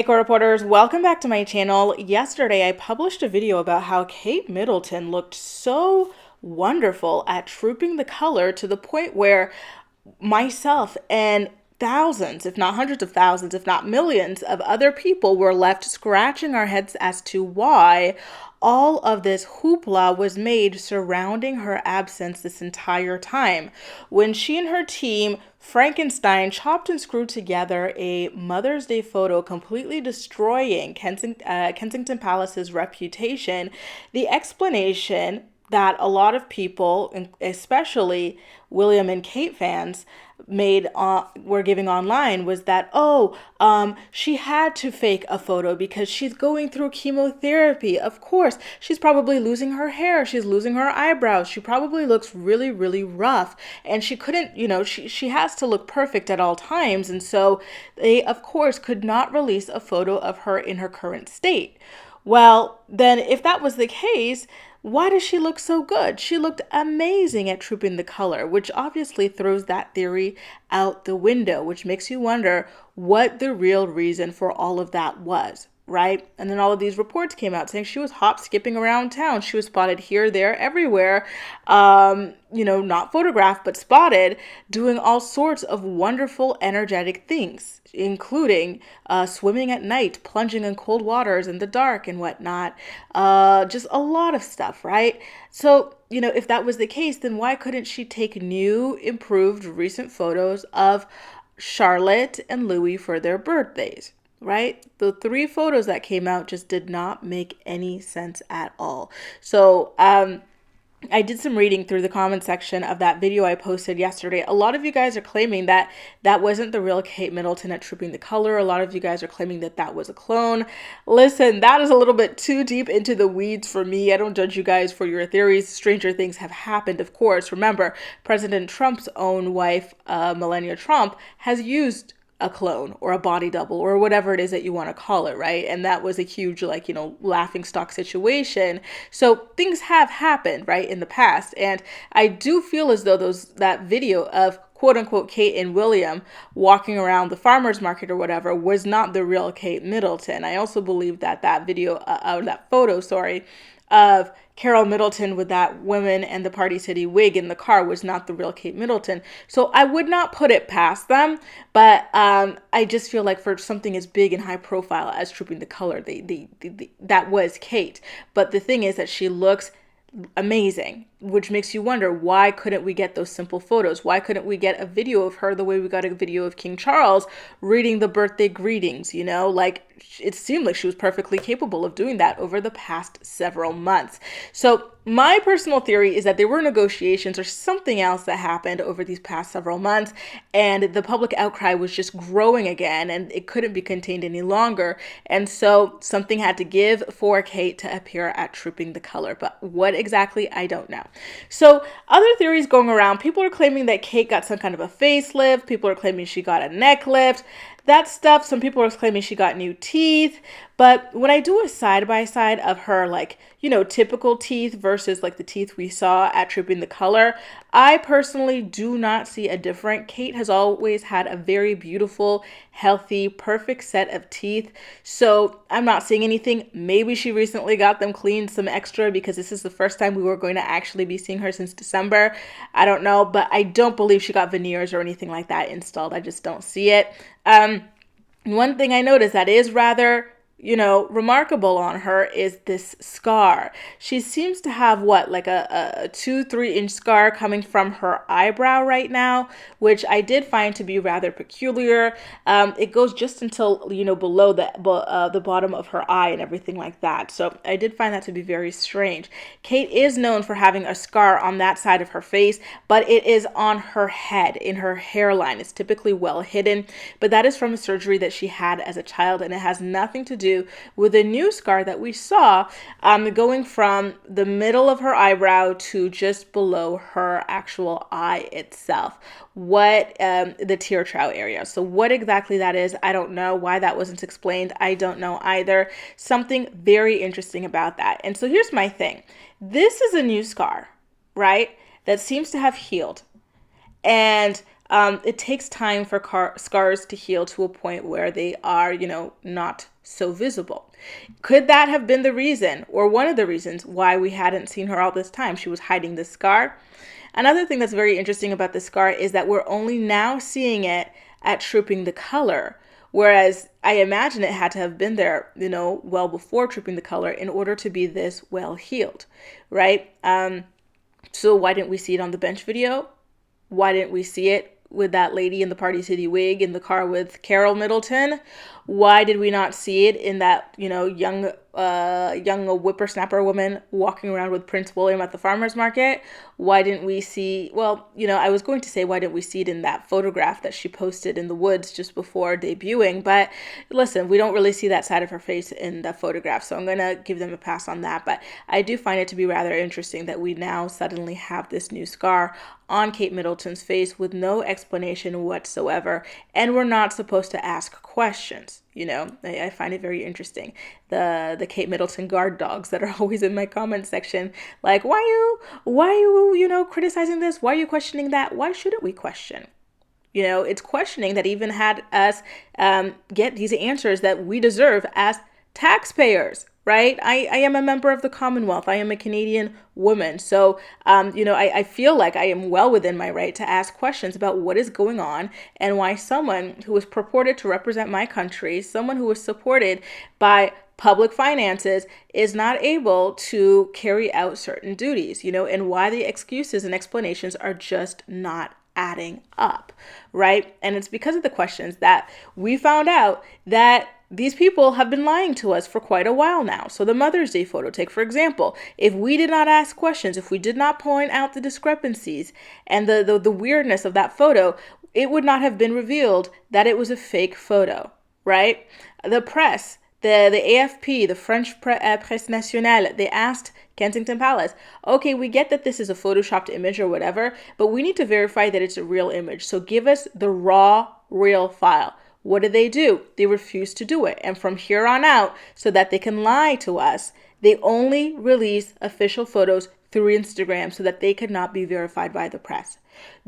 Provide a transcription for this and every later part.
Echo reporters, welcome back to my channel. Yesterday, I published a video about how Kate Middleton looked so wonderful at trooping the color to the point where myself and thousands, if not hundreds of thousands, if not millions of other people were left scratching our heads as to why all of this hoopla was made surrounding her absence this entire time. When she and her team, Frankenstein, chopped and screwed together a Mother's Day photo, completely destroying Kensington Palace's reputation, the explanation that a lot of people, especially William and Kate fans, were giving online was that she had to fake a photo because she's going through chemotherapy. Of course, she's probably losing her hair, she's losing her eyebrows, she probably looks really rough, and she couldn't, she has to look perfect at all times, and so they of course could not release a photo of her in her current state. Well, then, if that was the case, why does she look so good? She looked amazing at trooping the color, which obviously throws that theory out the window, which makes you wonder what the real reason for all of that was, right? And then all of these reports came out saying she was hop skipping around town. She was spotted here, there, everywhere, not photographed, but spotted doing all sorts of wonderful, energetic things, including swimming at night, plunging in cold waters in the dark and whatnot. Just a lot of stuff, right? So, if that was the case, then why couldn't she take new, improved, recent photos of Charlotte and Louis for their birthdays? Right? The three photos that came out just did not make any sense at all. So, I did some reading through the comment section of that video I posted yesterday. A lot of you guys are claiming that that wasn't the real Kate Middleton at Trooping the Color. A lot of you guys are claiming that that was a clone. Listen, that is a little bit too deep into the weeds for me. I don't judge you guys for your theories. Stranger things have happened, of course. Remember, President Trump's own wife, Melania Trump, has used a clone or a body double or whatever it is that you want to call it, right? And that was a huge, laughing stock situation. So things have happened, right, in the past. And I do feel as though that video of quote unquote Kate and William walking around the farmer's market or whatever was not the real Kate Middleton. I also believe that that photo, of Carol Middleton with that woman and the Party City wig in the car was not the real Kate Middleton. So I would not put it past them, but I just feel like for something as big and high profile as Trooping the Color, that was Kate. But the thing is that she looks amazing, which makes you wonder, why couldn't we get those simple photos? Why couldn't we get a video of her the way we got a video of King Charles reading the birthday greetings? It seemed like she was perfectly capable of doing that over the past several months. So my personal theory is that there were negotiations or something else that happened over these past several months, and the public outcry was just growing again, and it couldn't be contained any longer. And so something had to give for Kate to appear at Trooping the Color. But what exactly, I don't know. So other theories going around, people are claiming that Kate got some kind of a facelift. People are claiming she got a neck lift. That stuff, some people are claiming she got new teeth. But when I do a side-by-side of her, typical teeth versus the teeth we saw at Trooping the Color, I personally do not see a difference. Kate has always had a very beautiful, healthy, perfect set of teeth. So I'm not seeing anything. Maybe she recently got them cleaned some extra because this is the first time we were going to actually be seeing her since December. I don't know, but I don't believe she got veneers or anything like that installed. I just don't see it. One thing I noticed that is rather remarkable on her is this scar. She seems to have a 2-3 inch scar coming from her eyebrow right now, which I did find to be rather peculiar. It goes just until below the bottom of her eye and everything like that. So I did find that to be very strange. Kate is known for having a scar on that side of her face, but it is on her head, in her hairline. It's typically well hidden, but that is from a surgery that she had as a child, and it has nothing to do with a new scar that we saw going from the middle of her eyebrow to just below her actual eye itself. The tear trough area. So what exactly that is, I don't know. Why that wasn't explained, I don't know either. Something very interesting about that. And so here's my thing. This is a new scar, right? That seems to have healed. And it takes time for scars to heal to a point where they are, not so visible. Could that have been the reason, or one of the reasons, why we hadn't seen her all this time? She was hiding this scar. Another thing that's very interesting about the scar is that we're only now seeing it at Trooping the Color. Whereas I imagine it had to have been there, well before Trooping the Color in order to be this well healed, right? So why didn't we see it on the bench video? Why didn't we see it with that lady in the Party City wig in the car with Carol Middleton? Why did we not see it in that, young whippersnapper woman walking around with Prince William at the farmer's market? Why didn't we see, I was going to say, why didn't we see it in that photograph that she posted in the woods just before debuting? But listen, we don't really see that side of her face in the photograph, so I'm going to give them a pass on that. But I do find it to be rather interesting that we now suddenly have this new scar on Kate Middleton's face with no explanation whatsoever, and we're not supposed to ask questions. I find it very interesting. The Kate Middleton guard dogs that are always in my comment section, like, why you criticizing this? Why are you questioning that? Why shouldn't we question? It's questioning that even had us get these answers that we deserve as taxpayers, right? I am a member of the Commonwealth. I am a Canadian woman. So, I feel like I am well within my right to ask questions about what is going on and why someone who is purported to represent my country, someone who is supported by public finances, is not able to carry out certain duties, and why the excuses and explanations are just not adding up, right? And it's because of the questions that we found out that these people have been lying to us for quite a while now. So the Mother's Day photo, take for example, if we did not ask questions, if we did not point out the discrepancies and the weirdness of that photo, it would not have been revealed that it was a fake photo, right? The press, the AFP, the French Presse Nationale, they asked Kensington Palace, okay, we get that this is a photoshopped image or whatever, but we need to verify that it's a real image. So give us the raw, real file. What did they do? They refused to do it. And from here on out, so that they can lie to us, they only release official photos through Instagram so that they could not be verified by the press.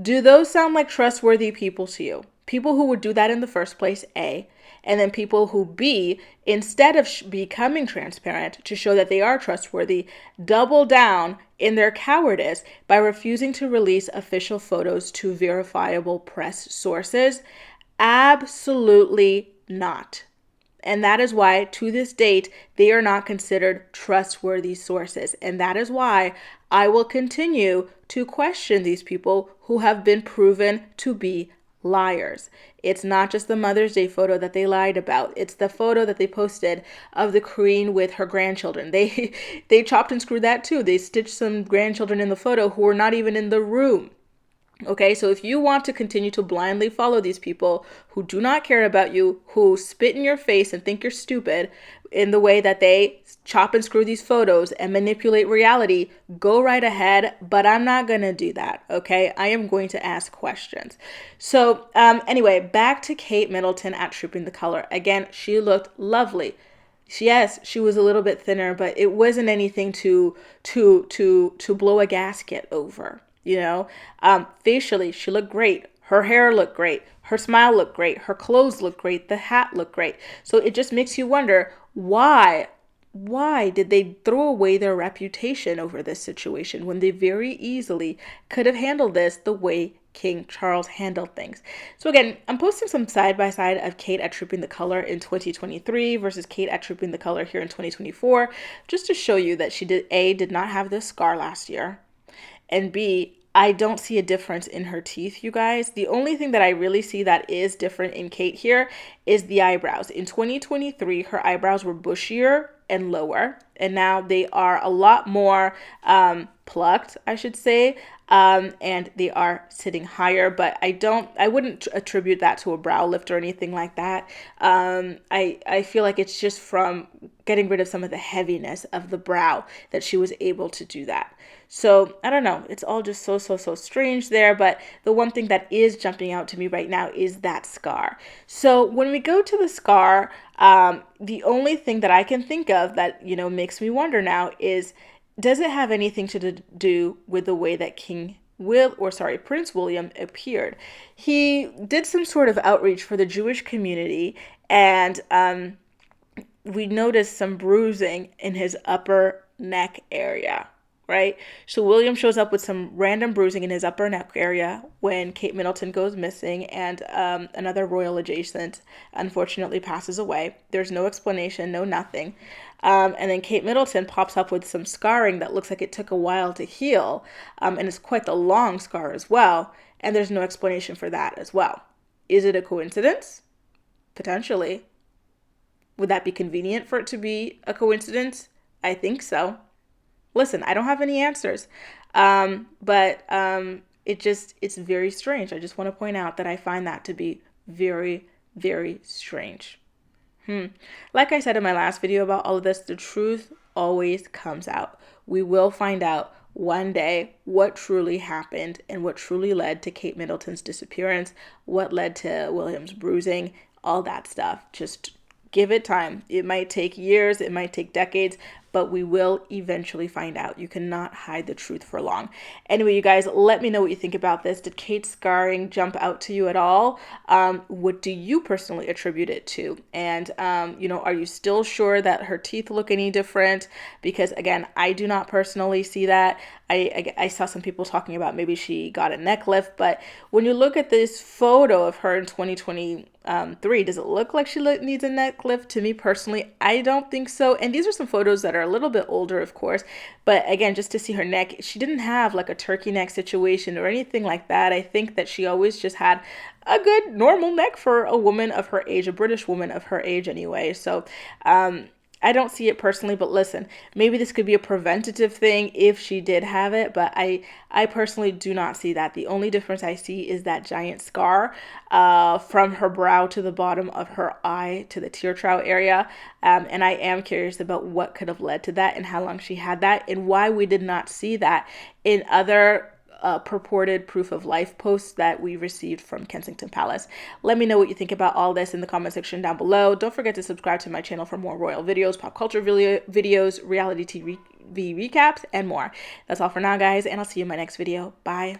Do those sound like trustworthy people to you? People who would do that in the first place, A, and then people who, B, instead of becoming transparent to show that they are trustworthy, double down in their cowardice by refusing to release official photos to verifiable press sources? Absolutely not. And that is why, to this date, they are not considered trustworthy sources. And that is why I will continue to question these people who have been proven to be liars. It's not just the Mother's Day photo that they lied about. It's the photo that they posted of the Queen with her grandchildren. They chopped and screwed that too. They stitched some grandchildren in the photo who were not even in the room. Okay, so if you want to continue to blindly follow these people who do not care about you, who spit in your face and think you're stupid in the way that they chop and screw these photos and manipulate reality, go right ahead, but I'm not going to do that, okay? I am going to ask questions. So anyway, back to Kate Middleton at Trooping the Color. Again, she looked lovely. Yes, she was a little bit thinner, but it wasn't anything to blow a gasket over. Facially, she looked great. Her hair looked great. Her smile looked great. Her clothes looked great. The hat looked great. So it just makes you wonder, why did they throw away their reputation over this situation when they very easily could have handled this the way King Charles handled things? So again, I'm posting some side-by-side of Kate at Trooping the Color in 2023 versus Kate at Trooping the Color here in 2024, just to show you that she did not have this scar last year. And B, I don't see a difference in her teeth, you guys. The only thing that I really see that is different in Kate here is the eyebrows. In 2023, her eyebrows were bushier and lower, and now they are a lot more plucked, I should say, and they are sitting higher, but I wouldn't attribute that to a brow lift or anything like that. I feel like it's just from getting rid of some of the heaviness of the brow that she was able to do that. So I don't know. It's all just so strange there. But the one thing that is jumping out to me right now is that scar. So when we go to the scar, the only thing that I can think of that, makes me wonder now is, does it have anything to do with the way that King Prince William appeared. He did some sort of outreach for the Jewish community, and we noticed some bruising in his upper neck area, right? So William shows up with some random bruising in his upper neck area when Kate Middleton goes missing, and another royal adjacent unfortunately passes away. There's no explanation, no nothing. And then Kate Middleton pops up with some scarring that looks like it took a while to heal, and it's quite the long scar as well. And there's no explanation for that as well. Is it a coincidence? Potentially. Would that be convenient for it to be a coincidence? I think so. Listen, I don't have any answers, but it's very strange. I just want to point out that I find that to be very, very strange. Like I said in my last video about all of this, the truth always comes out. We will find out one day what truly happened and what truly led to Kate Middleton's disappearance, what led to William's bruising, all that stuff. Just give it time. It might take years, it might take decades, but we will eventually find out. You cannot hide the truth for long. Anyway, you guys, let me know what you think about this. Did Kate's scarring jump out to you at all? What do you personally attribute it to? And, are you still sure that her teeth look any different? Because again, I do not personally see that. I saw some people talking about maybe she got a neck lift, but when you look at this photo of her in 2023, does it look like she needs a neck lift? To me personally, I don't think so. And these are some photos that are a little bit older, of course, but again, just to see her neck, she didn't have like a turkey neck situation or anything like that. I think that she always just had a good normal neck for a woman of her age, a British woman of her age anyway. So, I don't see it personally, but listen, maybe this could be a preventative thing if she did have it, but I personally do not see that. The only difference I see is that giant scar from her brow to the bottom of her eye to the tear trough area, and I am curious about what could have led to that and how long she had that and why we did not see that in other purported proof of life posts that we received from Kensington Palace. Let me know what you think about all this in the comment section down below. Don't forget to subscribe to my channel for more royal videos, pop culture videos, reality TV recaps, and more. That's all for now, guys, and I'll see you in my next video. Bye.